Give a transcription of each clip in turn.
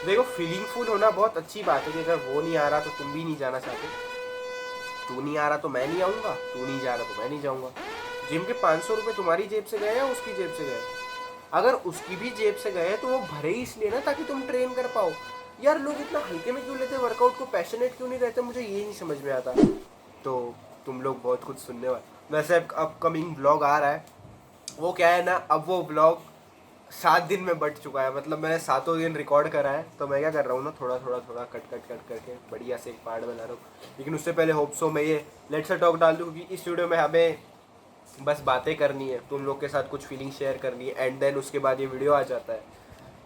देखो फीलिंगफुल होना बहुत अच्छी बात है कि अगर वो नहीं आ रहा तो तुम भी नहीं जाना चाहते। तू नहीं आ रहा तो मैं नहीं आऊँगा, तू नहीं जा रहा तो मैं नहीं जाऊँगा। जिम के 500 रुपये तुम्हारी जेब से गए या उसकी जेब से गए? अगर उसकी भी जेब से गए तो वो भरे ही इसलिए ना ताकि तुम ट्रेन कर पाओ। यार लोग इतना हल्के में क्यों लेते हैं वर्कआउट को, पैशनेट क्यों नहीं रहते, मुझे ये नहीं समझ में आता। तो तुम लोग बहुत कुछ सुनने वाले। वैसे अपकमिंग ब्लॉग आ रहा है, वो क्या है ना, अब वो ब्लॉग 7 दिन में बट चुका है। मतलब मैंने 7 दिन रिकॉर्ड करा है, तो मैं क्या कर रहा हूँ ना, थोड़ा थोड़ा थोड़ा कट कट कट करके बढ़िया से एक पार्ट बना रहा हूँ। लेकिन उससे पहले होप सो मैं ये लेट्स टॉक डाल दूँ, क्योंकि इस वीडियो में हमें बस बातें करनी है, तुम लोग के साथ कुछ फीलिंग शेयर करनी है, एंड देन उसके बाद ये वीडियो आ जाता है।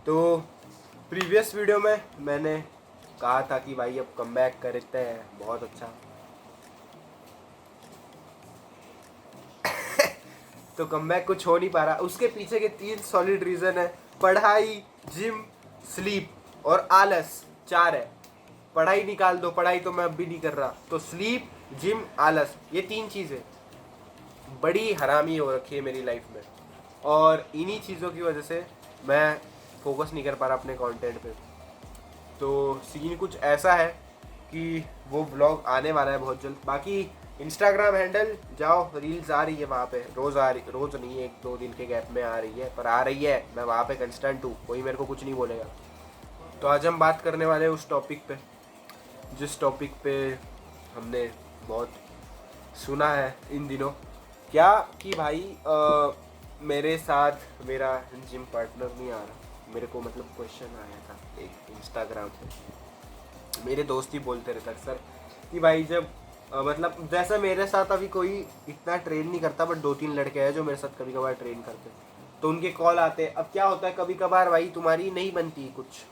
तो प्रीवियस वीडियो में मैंने कहा था कि भाई अब कम बैक करते हैं, बहुत अच्छा। तो कमबैक कुछ हो नहीं पा रहा, उसके पीछे के 3 सॉलिड रीज़न है। पढ़ाई, जिम, स्लीप और आलस। 4 है। पढ़ाई निकाल दो, पढ़ाई तो मैं अब भी नहीं कर रहा, तो स्लीप, जिम, आलस, ये 3 चीज़ें बड़ी हरामी हो रखी है मेरी लाइफ में। और इन्हीं चीज़ों की वजह से मैं फोकस नहीं कर पा रहा अपने कंटेंट पे। तो सीन कुछ ऐसा है कि वो ब्लॉग आने वाला है बहुत जल्द। बाकी इंस्टाग्राम हैंडल जाओ, रील्स आ रही है वहाँ पे, रोज़ आ रही, रोज़ नहीं, 1-2 दिन के गैप में आ रही है, पर आ रही है। मैं वहाँ पे कंस्टेंट हूँ, कोई मेरे को कुछ नहीं बोलेगा। तो आज हम बात करने वाले हैं उस टॉपिक पे, जिस टॉपिक पे हमने बहुत सुना है इन दिनों। क्या कि भाई मेरे साथ मेरा जिम पार्टनर नहीं आ रहा। मेरे को मतलब क्वेश्चन आया था एक इंस्टाग्राम पे, मेरे दोस्त ही बोलते रहते अक्सर कि भाई जब मतलब जैसा मेरे साथ अभी कोई इतना ट्रेन नहीं करता, बट 2-3 लड़के हैं जो मेरे साथ कभी कभार ट्रेन करते, तो उनके कॉल आते। अब क्या होता है, कभी कभार भाई तुम्हारी नहीं बनती कुछ,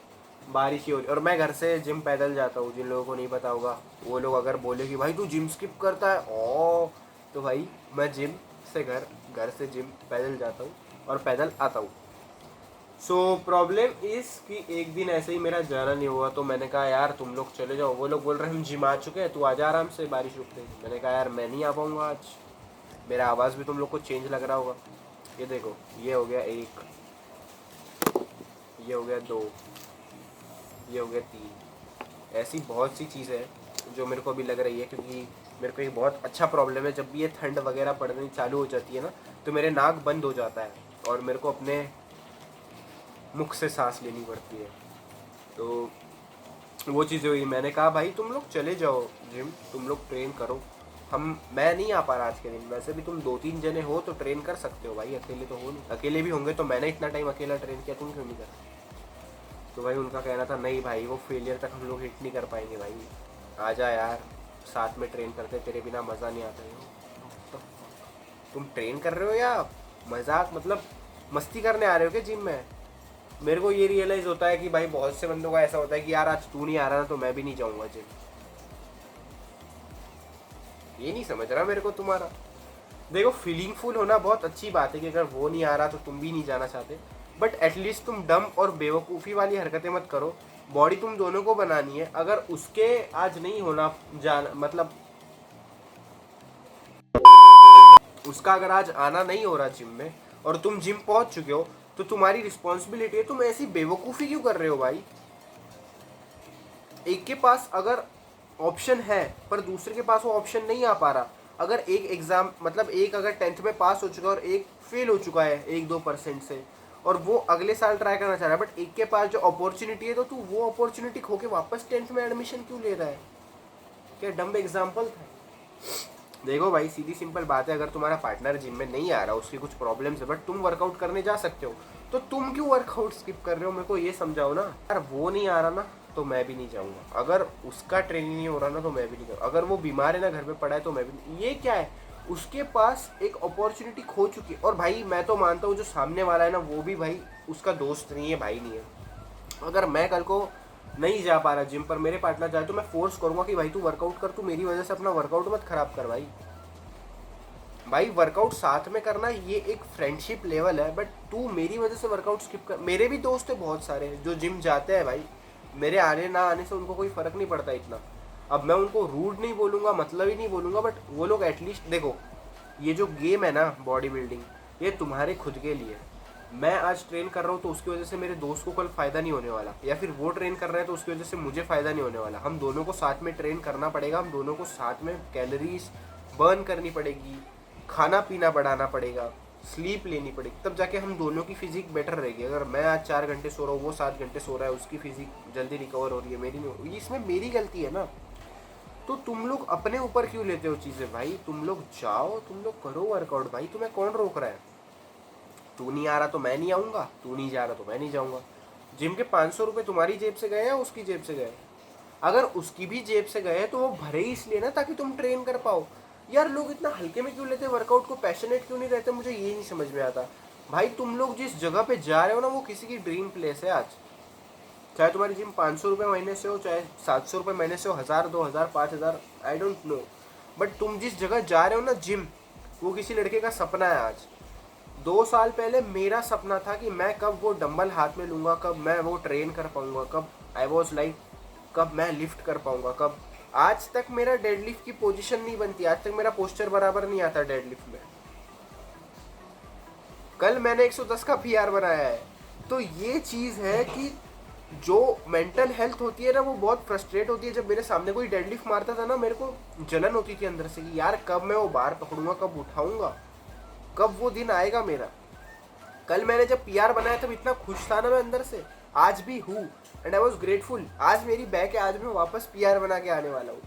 बारिश ही हो रही और मैं घर से जिम पैदल जाता हूँ। जिन लोगों को नहीं पता होगा, वो लोग अगर बोले कि भाई तू जिम स्किप करता है, ओ तो भाई मैं जिम से घर से जिम पैदल जाता हूँ और पैदल आता हूँ। सो प्रॉब्लम इस कि एक दिन ऐसे ही मेरा जाना नहीं हुआ, तो मैंने कहा यार तुम लोग चले जाओ। वो लोग बोल रहे हैं हम जिम आ चुके हैं, तू आजा आराम से, बारिश रुक गई। मैंने कहा यार मैं नहीं आ पाऊँगा आज, मेरा आवाज़ भी तुम लोग को चेंज लग रहा होगा। ये देखो, ये हो गया 1, ये हो गया 2, ये हो गया 3। ऐसी बहुत सी चीज़ें हैं जो मेरे को अभी लग रही है, क्योंकि मेरे को एक बहुत अच्छा प्रॉब्लम है। जब भी ये ठंड वगैरह पड़नी चालू हो जाती है ना, तो मेरे नाक बंद हो जाता है और मेरे को अपने मुख से सांस लेनी पड़ती है। तो वो चीज़ें हुई। मैंने कहा भाई तुम लोग चले जाओ जिम, तुम लोग ट्रेन करो, मैं नहीं आ पा रहा आज के दिन। वैसे भी तुम 2-3 जने हो तो ट्रेन कर सकते हो भाई, अकेले तो हो नहीं। अकेले भी होंगे तो मैंने इतना टाइम अकेला ट्रेन किया, तुम क्यों नहीं कर? तो भाई उनका कहना था नहीं भाई वो फेलियर तक हम लोग हिट नहीं कर पाएंगे भाई, आ जा यार, साथ में ट्रेन करते, तेरे बिना मज़ा नहीं आता है। तो तुम ट्रेन कर रहे हो या मजाक, मतलब मस्ती करने आ रहे हो क्या जिम में? मेरे को ये रियलाइज़ होता है कि भाई बहुत से बंदों का ऐसा होता है कि यार आज तू नहीं आ रहा ना तो मैं भी नहीं जाऊँगा जिम। ये नहीं समझ रहा मेरे को तुम्हारा। देखो फीलिंगफुल होना बहुत अच्छी बात है कि अगर वो नहीं आ रहा तो तुम भी नहीं जाना चाहते, बट एटलीस्ट तुम डम और बेवकूफ़ी वाली हरकतें मत करो। बॉडी तुम दोनों को बनानी है, अगर उसके आज नहीं होना जाना, मतलब उसका अगर आज आना नहीं हो रहा जिम में और तुम जिम पहुंच चुके हो, तो तुम्हारी रिस्पॉन्सिबिलिटी है। तुम ऐसी बेवकूफ़ी क्यों कर रहे हो भाई? एक के पास अगर ऑप्शन है पर दूसरे के पास वो ऑप्शन नहीं आ पा रहा, अगर एक एग्ज़ाम मतलब एक अगर 10th में पास हो चुका है और एक फेल हो चुका है 1-2% से, और वो अगले साल ट्राई करना चाह रहा है, बट एक के पास जो अपॉर्चुनिटी है, तो तू वो अपॉर्चुनिटी खो के वापस 10th में एडमिशन क्यों ले रहा है? क्या डम्ब एग्जाम्पल था? देखो भाई सीधी सिंपल बात है, अगर तुम्हारा पार्टनर जिम में नहीं आ रहा, उसकी कुछ प्रॉब्लम्स है, बट तुम वर्कआउट करने जा सकते हो, तो तुम क्यों वर्कआउट स्किप कर रहे हो? मेरे को ये समझाओ ना यार। वो नहीं आ रहा ना तो मैं भी नहीं जाऊँगा, अगर उसका ट्रेनिंग नहीं हो रहा ना तो मैं भी नहीं जाऊँगा, अगर वो बीमार है ना घर पे पड़ा है तो मैं भी नहीं। ये क्या है, उसके पास एक अपॉर्चुनिटी खो चुकी है। और भाई मैं तो मानता हूँ जो सामने वाला है ना वो भी भाई उसका दोस्त नहीं है, भाई नहीं है। अगर मैं कल को नहीं जा पा रहा जिम पर, मेरे पार्टनर जाए, तो मैं फोर्स करूँगा कि भाई तू वर्कआउट कर, तू मेरी वजह से अपना वर्कआउट मत खराब कर भाई। भाई वर्कआउट साथ में करना ये एक फ्रेंडशिप लेवल है, बट तू मेरी वजह से वर्कआउट स्किप कर। मेरे भी दोस्त है बहुत सारे जो जिम जाते हैं भाई, मेरे आने ना आने से उनको कोई फ़र्क नहीं पड़ता इतना। अब मैं उनको रूड नहीं बोलूँगा, मतलब ही नहीं बोलूँगा, बट वो लोग एटलीस्ट देखो, ये जो गेम है ना बॉडी बिल्डिंग, ये तुम्हारे खुद के लिए, मैं आज ट्रेन कर रहा हूँ तो उसकी वजह से मेरे दोस्त को कल फ़ायदा नहीं होने वाला, या फिर वो ट्रेन कर रहा है तो उसकी वजह से मुझे फ़ायदा नहीं होने वाला। हम दोनों को साथ में ट्रेन करना पड़ेगा, हम दोनों को साथ में कैलोरीज बर्न करनी पड़ेगी, खाना पीना बढ़ाना पड़ेगा, स्लीप लेनी पड़ेगी, तब जाके हम दोनों की फिजिक बेटर रहेगी। अगर मैं आज 4 घंटे सो रहा हूँ, वो 7 घंटे सो रहा है, उसकी फिजिक जल्दी रिकवर हो रही है, मेरी नहीं हो रही, इसमें मेरी गलती है ना। तो तुम लोग अपने ऊपर क्यों लेते हो चीज़ें भाई? तुम लोग जाओ, तुम लोग करो वर्कआउट भाई, तुम्हें कौन रोक रहा है? तू नहीं आ रहा तो मैं नहीं आऊँगा, तू नहीं जा रहा तो मैं नहीं जाऊँगा। जिम के 500 रुपये तुम्हारी जेब से गए या उसकी जेब से गए? अगर उसकी भी जेब से गए तो वो भरे ही इसलिए ना ताकि तुम ट्रेन कर पाओ। यार लोग इतना हल्के में क्यों लेते, वर्कआउट को पैशनेट क्यों नहीं रहते, मुझे ये नहीं समझ में आता। भाई तुम लोग जिस जगह पे जा रहे हो ना वो किसी की ड्रीम प्लेस है आज। चाहे तुम्हारी जिम 500 रुपये महीने से हो, चाहे 700 रुपये महीने से हो, 1000, 2000, 5000, आई डोंट नो, बट तुम जिस जगह जा रहे हो ना जिम, वो किसी लड़के का सपना है आज। 2 साल पहले मेरा सपना था कि मैं कब वो डंबल हाथ में लूँगा, कब मैं वो ट्रेन कर पाऊँगा, कब आई वॉज लाइक, कब मैं लिफ्ट कर पाऊँगा, कब। आज तक मेरा डेडलिफ्ट की पोजीशन नहीं बनती, आज तक मेरा पोस्चर बराबर नहीं आता डेडलिफ्ट में। कल मैंने 110 का पीआर बनाया है। तो ये चीज़ है कि जो मेंटल हेल्थ होती है ना, वो बहुत फ्रस्ट्रेट होती है। जब मेरे सामने कोई डेडलिफ्ट मारता था ना, मेरे को जलन होती थी अंदर से कि यार कब मैं वो बार पकड़ूंगा, कब उठाऊंगा, कब वो दिन आएगा मेरा। कल मैंने जब पीआर बनाया तब इतना खुश था ना मैं अंदर से, आज भी हूँ, एंड आई वॉज ग्रेटफुल। आज मेरी बैक है, आज मैं वापस पीआर बना के आने वाला हूँ।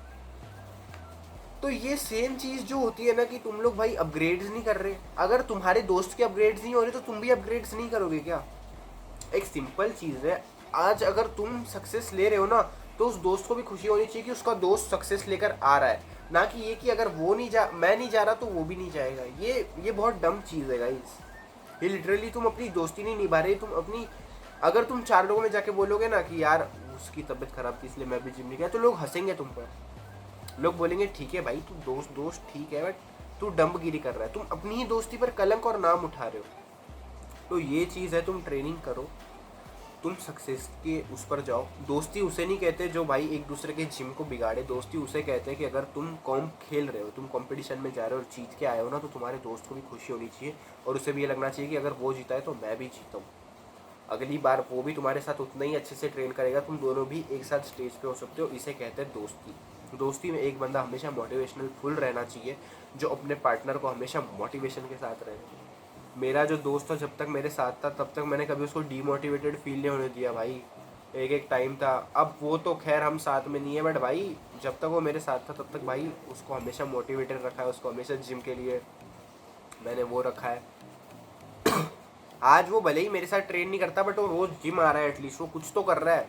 तो ये सेम चीज़ जो होती है ना कि तुम लोग भाई अपग्रेड्स नहीं कर रहे। अगर तुम्हारे दोस्त के अपग्रेड्स नहीं हो रहे तो तुम भी अपग्रेड्स नहीं करोगे क्या? एक सिंपल चीज़ है, आज अगर तुम सक्सेस ले रहे हो ना, तो उस दोस्त को भी खुशी होनी चाहिए कि उसका दोस्त सक्सेस लेकर आ रहा है, ना कि ये कि अगर वो नहीं जा, मैं नहीं जा रहा तो वो भी नहीं जाएगा। ये बहुत डम चीज़ है गाइस। ये लिटरली तुम अपनी दोस्ती नहीं निभा रहे, तुम अपनी। अगर तुम 4 लोगों में जाके बोलोगे ना कि यार उसकी तबीयत खराब थी इसलिए मैं भी जिम नहीं गया, तो लोग हंसेंगे तुम पर। लोग बोलेंगे ठीक है भाई, तू दोस्त दोस्त ठीक है, बट तू डम्बगिरी कर रहा है, तुम अपनी ही दोस्ती पर कलंक और नाम उठा रहे हो। तो ये चीज़ है, तुम ट्रेनिंग करो, तुम सक्सेस के उस पर जाओ। दोस्ती उसे नहीं कहते जो भाई एक दूसरे के जिम को बिगाड़े। दोस्ती उसे कहते हैं कि अगर तुम कॉम खेल रहे हो, तुम कंपटीशन में जा रहे हो और जीत के आए हो ना, तो तुम्हारे दोस्त को भी खुशी होनी चाहिए और उसे भी ये लगना चाहिए कि अगर वो जीता है तो मैं भी जीता हूँ। अगली बार वो भी तुम्हारे साथ उतना ही अच्छे से ट्रेन करेगा, तुम दोनों भी एक साथ स्टेज पे हो सकते हो। इसे कहते हैं दोस्ती। दोस्ती में एक बंदा हमेशा मोटिवेशनल फुल रहना चाहिए, जो अपने पार्टनर को हमेशा मोटिवेशन के साथ रहे। मेरा जो दोस्त था जब तक मेरे साथ था तब तक मैंने कभी उसको डीमोटिवेटेड फील नहीं होने दिया भाई। एक टाइम था, अब वो तो खैर हम साथ में नहीं है, बट भाई जब तक वो मेरे साथ था तब तक भाई उसको हमेशा मोटिवेटेड रखा है, उसको हमेशा जिम के लिए मैंने वो रखा है। आज वो भले ही मेरे साथ ट्रेन नहीं करता, बट वो रोज जिम आ रहा है, एटलीस्ट वो कुछ तो कर रहा है।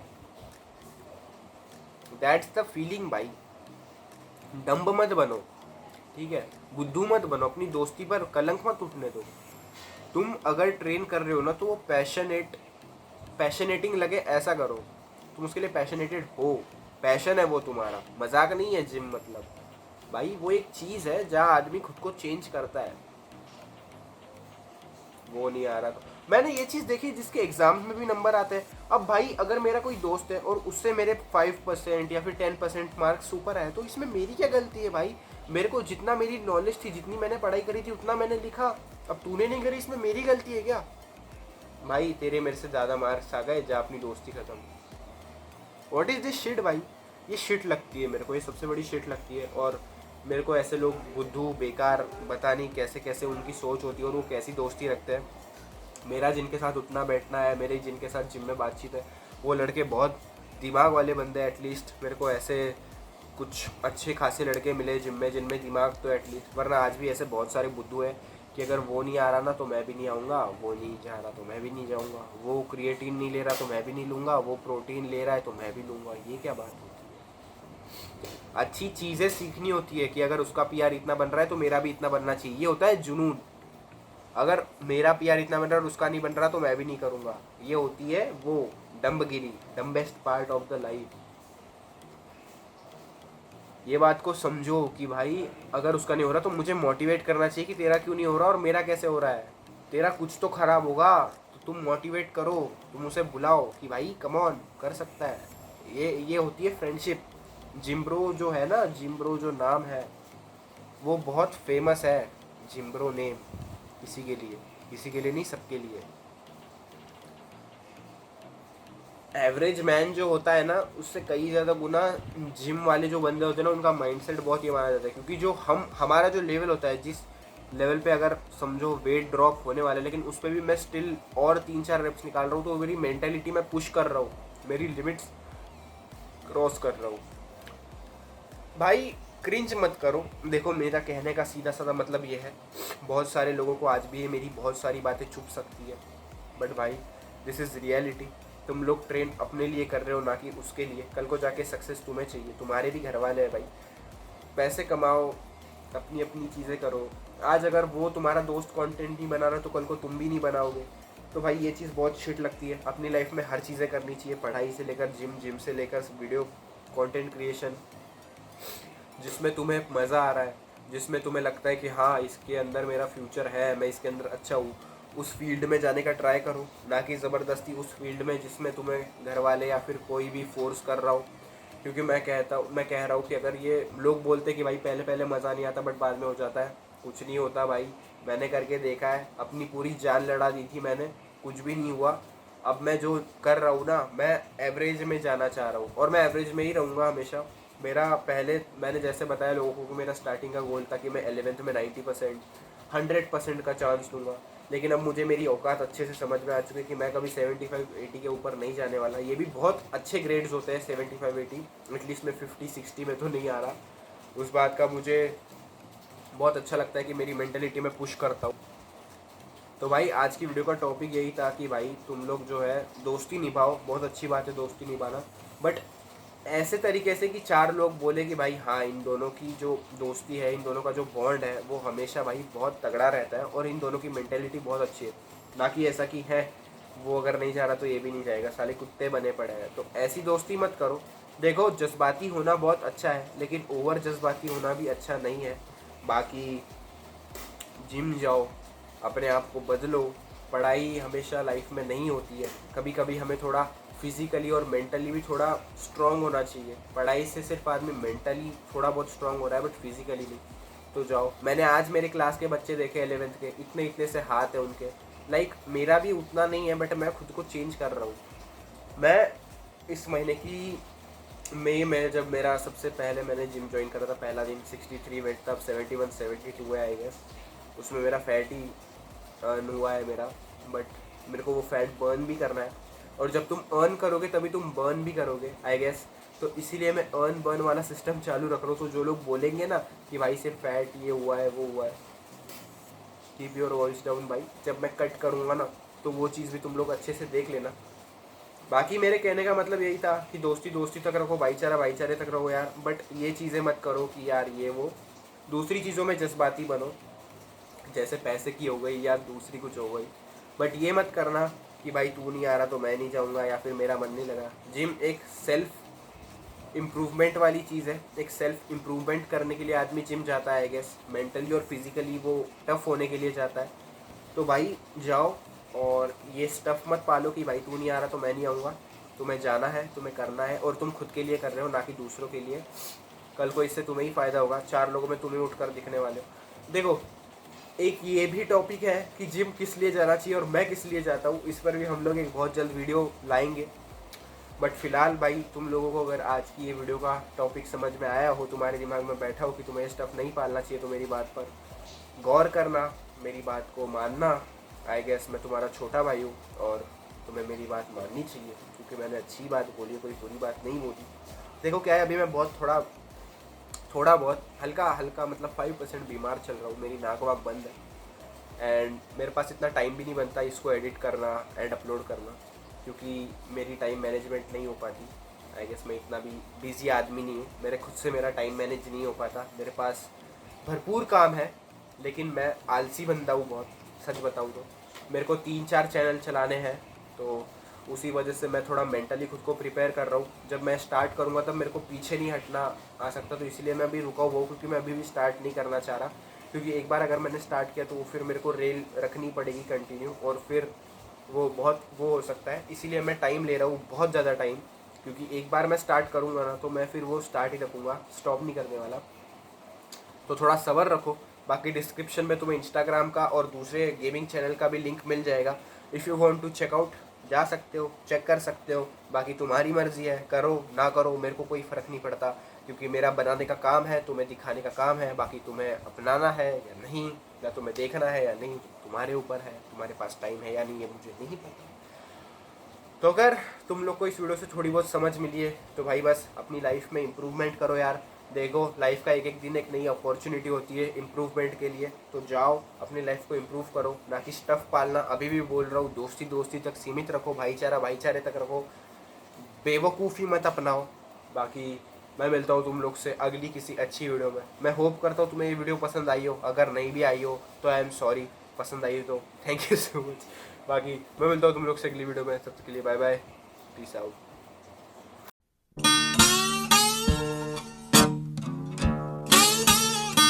दैट्स द फीलिंग भाई। डम्ब मत बनो, ठीक है, बुद्धू मत बनो, अपनी दोस्ती पर कलंक मत उठने दो। तुम अगर ट्रेन कर रहे हो ना तो वो पैशनेटिंग लगे ऐसा करो, तुम उसके लिए पैशनेटेड हो, पैशन है वो तुम्हारा, मजाक नहीं है जिम मतलब। भाई वो एक चीज़ है जहाँ आदमी खुद को चेंज करता है। वो नहीं आ रहा तो मैंने ये चीज़ देखी जिसके एग्जाम में भी नंबर आते हैं। अब भाई अगर मेरा कोई दोस्त है और उससे मेरे 5% या फिर 10% मार्क्स ऊपर आए, तो इसमें मेरी क्या गलती है भाई? मेरे को जितना मेरी नॉलेज थी, जितनी मैंने पढ़ाई करी थी, उतना मैंने लिखा। अब तूने नहीं करी, इसमें मेरी गलती है क्या? भाई तेरे मेरे से ज़्यादा मार्क्स आ गए, जा अपनी दोस्ती ख़त्म। व्हाट इज़ दिस शिट भाई? ये शिट लगती है मेरे को, ये सबसे बड़ी शिट लगती है। और मेरे को ऐसे लोग बुद्धू बेकार, पता नहीं कैसे कैसे उनकी सोच होती है और वो कैसी दोस्ती रखते हैं। मेरा जिनके साथ उठना बैठना है, मेरे जिनके साथ जिम में बातचीत है, वो लड़के बहुत दिमाग वाले बंदे हैं। एटलीस्ट मेरे को ऐसे कुछ अच्छे खासे लड़के मिले जिम में जिनमें दिमाग तो एटलीस्ट, वरना आज भी ऐसे बहुत सारे बुद्धू हैं कि अगर वो नहीं आ रहा ना तो मैं भी नहीं आऊँगा, वो नहीं जा रहा तो मैं भी नहीं जाऊँगा, वो क्रिएटिन नहीं ले रहा तो मैं भी नहीं लूँगा, वो प्रोटीन ले रहा है तो मैं भी लूँगा। ये क्या बात होती है? अच्छी चीज़ें सीखनी होती है कि अगर उसका पीआर इतना बन रहा है तो मेरा भी इतना बनना चाहिए। ये होता है जुनून। अगर मेरा पीआर इतना बन रहा है और उसका नहीं बन रहा तो मैं भी नहीं करूँगा, ये होती है वो डम्बगिरी, dumbest part of the life. ये बात को समझो कि भाई अगर उसका नहीं हो रहा तो मुझे मोटिवेट करना चाहिए कि तेरा क्यों नहीं हो रहा और मेरा कैसे हो रहा है। तेरा कुछ तो खराब होगा तो तुम मोटिवेट करो, तुम उसे बुलाओ कि भाई कम ऑन, कर सकता है। ये होती है फ्रेंडशिप। जिम्ब्रो जो है ना, जिम्ब्रो जो नाम है वो बहुत फेमस है। जिम्ब्रो नेम किसी के लिए नहीं, सबके लिए। एवरेज मैन जो होता है ना, उससे कई ज़्यादा गुना जिम वाले जो बंदे होते हैं ना, उनका माइंडसेट बहुत ही माना जाता है। क्योंकि जो हमारा जो लेवल होता है, जिस लेवल पे अगर समझो वेट ड्रॉप होने वाला है, लेकिन उस पर भी मैं स्टिल और 3-4 रेप्स निकाल रहा हूँ, तो मेरी मेंटेलिटी मैं पुश कर रहा हूँ, मेरी लिमिट्स क्रॉस कर रहा हूँ। भाई क्रिंज मत करो। देखो, मेरा कहने का सीधा साधा मतलब ये है, बहुत सारे लोगों को आज भी ये मेरी बहुत सारी बातें चुभ सकती है, बट भाई दिस इज़ रियलिटी। तुम लोग ट्रेन अपने लिए कर रहे हो, ना कि उसके लिए। कल को जाके सक्सेस तुम्हें चाहिए, तुम्हारे भी घर वाले हैं भाई। पैसे कमाओ, अपनी अपनी चीज़ें करो। आज अगर वो तुम्हारा दोस्त कंटेंट नहीं बना रहा, तो कल को तुम भी नहीं बनाओगे। तो भाई ये चीज़ बहुत शिट लगती है। अपनी लाइफ में हर चीज़ें करनी चाहिए, पढ़ाई से लेकर जिम, जिम से लेकर वीडियो कंटेंट क्रिएशन, जिसमें तुम्हें मज़ा आ रहा है, जिसमें तुम्हें लगता है कि हाँ इसके अंदर मेरा फ्यूचर है, मैं इसके अंदर अच्छा हूँ, उस फील्ड में जाने का ट्राई करो। ना कि ज़बरदस्ती उस फील्ड में जिसमें तुम्हें घर वाले या फिर कोई भी फोर्स कर रहा हो। क्योंकि मैं कह रहा हूँ कि अगर ये लोग बोलते कि भाई पहले पहले मज़ा नहीं आता बट बाद में हो जाता है, कुछ नहीं होता भाई। मैंने करके देखा है, अपनी पूरी जान लड़ा दी थी मैंने, कुछ भी नहीं हुआ। अब मैं जो कर रहा हूँ ना, मैं एवरेज में जाना चाह रहा हूँ, और मैं एवरेज में ही रहूँगा हमेशा। मेरा पहले मैंने जैसे बताया लोगों को, मेरा स्टार्टिंग का गोल था कि मैं 11th में 90% 100% का चांस दूंगा। लेकिन अब मुझे मेरी औकात अच्छे से समझ में आ चुकी है कि मैं कभी 75-80 के ऊपर नहीं जाने वाला। ये भी बहुत अच्छे ग्रेड्स होते हैं 75-80, एटलीस्ट मैं 50-60 में तो नहीं आ रहा। उस बात का मुझे बहुत अच्छा लगता है कि मेरी मेंटेलिटी में पुश करता हूँ। तो भाई आज की वीडियो का टॉपिक यही था कि भाई तुम लोग जो है दोस्ती निभाओ, बहुत अच्छी बात है दोस्ती निभाना, बट ऐसे तरीके से कि 4 लोग बोले कि भाई हाँ इन दोनों की जो दोस्ती है, इन दोनों का जो बॉन्ड है वो हमेशा भाई बहुत तगड़ा रहता है, और इन दोनों की मेंटेलिटी बहुत अच्छी है। ना कि ऐसा कि है वो अगर नहीं जा रहा तो ये भी नहीं जाएगा, साले कुत्ते बने पड़े हैं। तो ऐसी दोस्ती मत करो। देखो, जज्बाती होना बहुत अच्छा है, लेकिन ओवर जज्बाती होना भी अच्छा नहीं है। बाकी जिम जाओ, अपने आप को बदलो। पढ़ाई हमेशा लाइफ में नहीं होती है, कभी कभी हमें थोड़ा फिजिकली और मेंटली भी थोड़ा स्ट्रांग होना चाहिए। पढ़ाई से सिर्फ आदमी मेंटली थोड़ा बहुत स्ट्रांग हो रहा है, बट फिजिकली नहीं। तो जाओ। मैंने आज मेरे क्लास के बच्चे देखे 11th के, इतने इतने से हाथ है उनके। लाइक मेरा भी उतना नहीं है, बट मैं खुद को चेंज कर रहा हूँ। मैं इस महीने की मई में, जब मेरा सबसे पहले मैंने जिम ज्वाइन करा था, पहला दिन 63 वेट था, अब 71-72 है आई गेस। उसमें मेरा फैट ही अर्न हुआ है मेरा, बट मेरे को वो फैट बर्न भी करना है। और जब तुम अर्न करोगे तभी तुम बर्न भी करोगे आई गेस। तो इसीलिए मैं अर्न बर्न वाला सिस्टम चालू रख रहा हूँ। तो जो लोग बोलेंगे ना कि भाई सिर्फ फैट ये हुआ है वो हुआ है, कीप योर वॉइस डाउन भाई। जब मैं कट करूँगा ना, तो वो चीज़ भी तुम लोग अच्छे से देख लेना। बाकी मेरे कहने का मतलब यही था कि दोस्ती दोस्ती तक रखो, भाईचारा भाईचारे तक रखो यार, बट ये चीज़ें मत करो कि यार ये वो दूसरी चीज़ों में जज्बाती बनो, जैसे पैसे की हो गई या दूसरी कुछ हो गई। बट ये मत करना कि भाई तू नहीं आ रहा तो मैं नहीं जाऊँगा, या फिर मेरा मन नहीं लगा। जिम एक सेल्फ इम्प्रूवमेंट वाली चीज़ है, एक सेल्फ इम्प्रूवमेंट करने के लिए आदमी जिम जाता है आई गेस। मेंटली और फिजिकली वो टफ होने के लिए जाता है। तो भाई जाओ, और ये स्टफ मत पालो कि भाई तू नहीं आ रहा तो मैं नहीं आऊँगा। तुम्हें जाना है, तुम्हें करना है, और तुम खुद के लिए कर रहे हो, ना कि दूसरों के लिए। कल को इससे तुम्हें ही फ़ायदा होगा, 4 लोगों में तुम्हें उठकर दिखने वाले हो। देखो, एक ये भी टॉपिक है कि जिम किस लिए जाना चाहिए और मैं किस लिए जाता हूँ, इस पर भी हम लोग एक बहुत जल्द वीडियो लाएंगे। बट फिलहाल भाई तुम लोगों को अगर आज की ये वीडियो का टॉपिक समझ में आया हो, तुम्हारे दिमाग में बैठा हो कि तुम्हें ये स्टफ़ नहीं पालना चाहिए, तो मेरी बात पर गौर करना, मेरी बात को मानना। आई गेस मैं तुम्हारा छोटा भाई हूँ, और तुम्हें मेरी बात माननी चाहिए, क्योंकि मैंने अच्छी बात बोली है, कोई बुरी बात नहीं बोली। देखो क्या है, अभी मैं बहुत थोड़ा बहुत हल्का हल्का मतलब 5% बीमार चल रहा हूँ, मेरी नाक वाक बंद है, एंड मेरे पास इतना टाइम भी नहीं बनता इसको एडिट करना एंड अपलोड करना, क्योंकि मेरी टाइम मैनेजमेंट नहीं हो पाती। आई गेस मैं इतना भी बिजी आदमी नहीं हूँ, मेरे खुद से मेरा टाइम मैनेज नहीं हो पाता। मेरे पास भरपूर काम है, लेकिन मैं आलसी बंदा हूँ बहुत, सच बताऊँ तो। मेरे को 3-4 चैनल चलाने हैं, तो उसी वजह से मैं थोड़ा मेंटली खुद को प्रिपेयर कर रहा हूँ। जब मैं स्टार्ट करूँगा तब मेरे को पीछे नहीं हटना आ सकता, तो इसलिए मैं अभी रुका हुआ हूँ, क्योंकि मैं अभी भी स्टार्ट नहीं करना चाह रहा। क्योंकि एक बार अगर मैंने स्टार्ट किया तो फिर मेरे को रेल रखनी पड़ेगी कंटिन्यू, और फिर वो बहुत वो हो सकता है। इसीलिए मैं टाइम ले रहा हूँ, बहुत ज़्यादा टाइम, क्योंकि एक बार मैं स्टार्ट करूँगा ना तो मैं फिर वो स्टार्ट ही रखूँगा, स्टॉप नहीं करने वाला। तो थोड़ा सब्र रखो। बाकी डिस्क्रिप्शन में तुम्हें इंस्टाग्राम का और दूसरे गेमिंग चैनल का भी लिंक मिल जाएगा, if you want to check out जा सकते हो, चेक कर सकते हो, बाकी तुम्हारी मर्जी है, करो ना करो मेरे को कोई फ़र्क नहीं पड़ता, क्योंकि मेरा बनाने का काम है, तुम्हें दिखाने का काम है, बाकी तुम्हें अपनाना है या नहीं, या तुम्हें देखना है या नहीं, तुम्हारे ऊपर है, तुम्हारे पास टाइम है या नहीं है मुझे नहीं पता। तो अगर तुम लोग को इस वीडियो से थोड़ी बहुत समझ मिली है तो भाई बस अपनी लाइफ में इम्प्रूवमेंट करो यार। देखो लाइफ का एक एक दिन एक नई अपॉर्चुनिटी होती है इम्प्रूवमेंट के लिए, तो जाओ अपनी लाइफ को इम्प्रूव करो, ना कि स्टफ पालना। अभी भी बोल रहा हूँ, दोस्ती दोस्ती तक सीमित रखो, भाईचारा भाईचारे तक रखो, बेवकूफ़ी मत अपनाओ। बाकी मैं मिलता हूँ तुम लोग से अगली किसी अच्छी वीडियो में। मैं होप करता हूँ तुम्हें ये वीडियो पसंद आई हो, अगर नहीं भी आई हो तो आई एम सॉरी, पसंद आई हो तो थैंक यू सो मच। बाकी मैं मिलता हूँ तुम लोग से अगली वीडियो में, तब तक के लिए बाय बाय, पीस आउट।